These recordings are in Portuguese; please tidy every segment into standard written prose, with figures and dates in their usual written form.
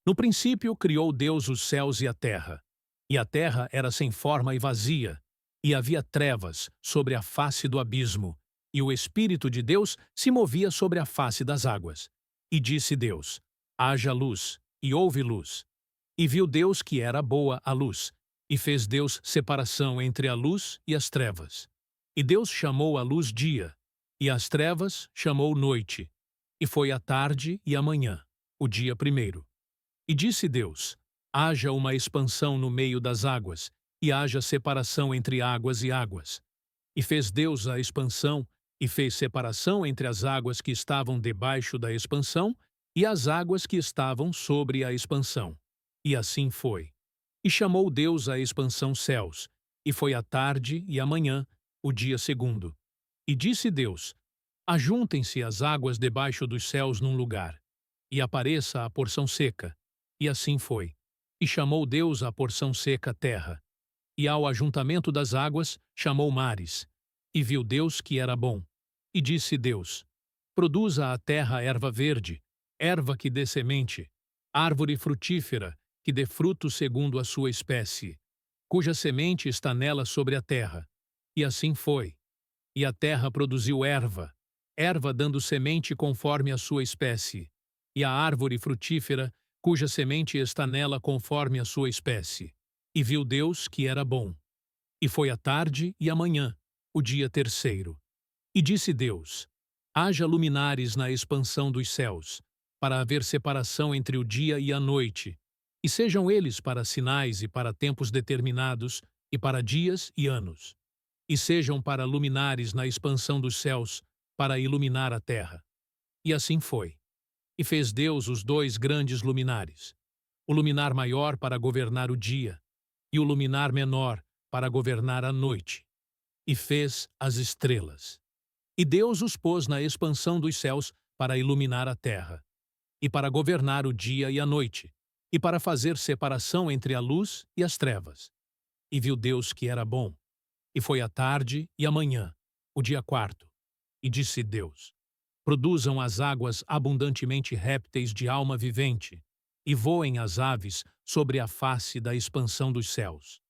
No princípio criou Deus os céus e a terra era sem forma e vazia, e havia trevas sobre a face do abismo, e o Espírito de Deus se movia sobre a face das águas. E disse Deus: haja luz, e houve luz. E viu Deus que era boa a luz, e fez Deus separação entre a luz e as trevas. E Deus chamou a luz dia, e as trevas chamou noite. E foi a tarde e a manhã, o dia primeiro. E disse Deus: haja uma expansão no meio das águas, e haja separação entre águas e águas. E fez Deus a expansão, e fez separação entre as águas que estavam debaixo da expansão e as águas que estavam sobre a expansão. E assim foi. E chamou Deus a expansão céus, e foi a tarde e a manhã, o dia segundo. E disse Deus: ajuntem-se as águas debaixo dos céus num lugar, e apareça a porção seca. E assim foi. E chamou Deus a porção seca terra. E ao ajuntamento das águas chamou mares. E viu Deus que era bom. E disse Deus: produza a terra erva verde, erva que dê semente, árvore frutífera, que dê fruto segundo a sua espécie, cuja semente está nela sobre a terra. E assim foi. E a terra produziu erva, erva dando semente conforme a sua espécie, e a árvore frutífera, cuja semente está nela conforme a sua espécie. E viu Deus que era bom. E foi a tarde e a manhã, o dia terceiro. E disse Deus: haja luminares na expansão dos céus, para haver separação entre o dia e a noite, e sejam eles para sinais e para tempos determinados, e para dias e anos. E sejam para luminares na expansão dos céus, para iluminar a terra. E assim foi. E fez Deus os dois grandes luminares, o luminar maior para governar o dia, e o luminar menor para governar a noite. E fez as estrelas. E Deus os pôs na expansão dos céus para iluminar a terra, e para governar o dia e a noite, e para fazer separação entre a luz e as trevas. E viu Deus que era bom. E foi a tarde e a manhã, o dia quarto. E disse Deus: produzam as águas abundantemente répteis de alma vivente, e voem as aves sobre a face da expansão dos céus.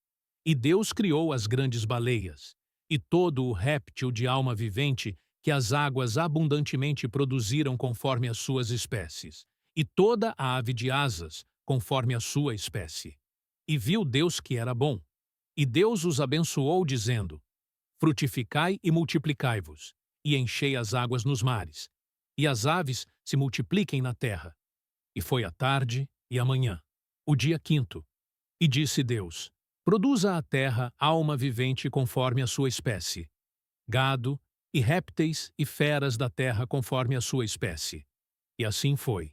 E Deus criou as grandes baleias, e todo o réptil de alma vivente que as águas abundantemente produziram conforme as suas espécies, e toda a ave de asas, conforme a sua espécie. E viu Deus que era bom. E Deus os abençoou, dizendo: frutificai e multiplicai-vos, e enchei as águas nos mares, e as aves se multipliquem na terra. E foi a tarde e a manhã, o dia quinto. E disse Deus: produza a terra alma vivente conforme a sua espécie, gado, e répteis e feras da terra conforme a sua espécie. E assim foi.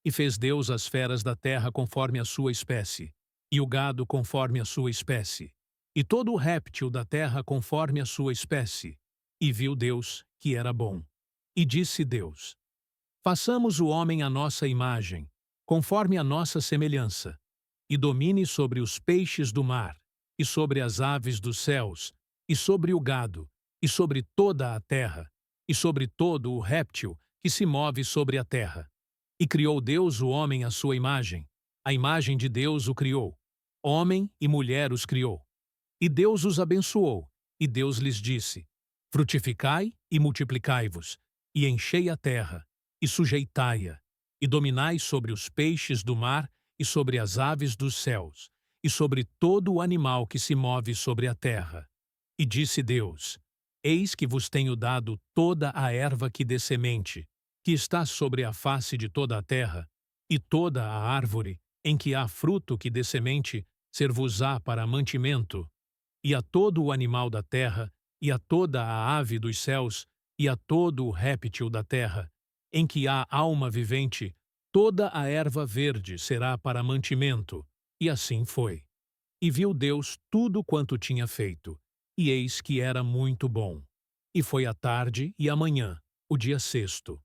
E fez Deus as feras da terra conforme a sua espécie, e o gado conforme a sua espécie, e todo o réptil da terra conforme a sua espécie. E viu Deus que era bom. E disse Deus: façamos o homem à nossa imagem, conforme a nossa semelhança, e domine sobre os peixes do mar, e sobre as aves dos céus, e sobre o gado, e sobre toda a terra, e sobre todo o réptil que se move sobre a terra. E criou Deus o homem à sua imagem, a imagem de Deus o criou, homem e mulher os criou. E Deus os abençoou, e Deus lhes disse: frutificai e multiplicai-vos, e enchei a terra, e sujeitai-a, e dominai sobre os peixes do mar e sobre as aves dos céus, e sobre todo o animal que se move sobre a terra. E disse Deus: eis que vos tenho dado toda a erva que dê semente, que está sobre a face de toda a terra, e toda a árvore em que há fruto que dê semente, ser-vos-á para mantimento, e a todo o animal da terra, e a toda a ave dos céus, e a todo o réptil da terra, em que há alma vivente, toda a erva verde será para mantimento. E assim foi. E viu Deus tudo quanto tinha feito, e eis que era muito bom. E foi a tarde e a manhã, o dia sexto.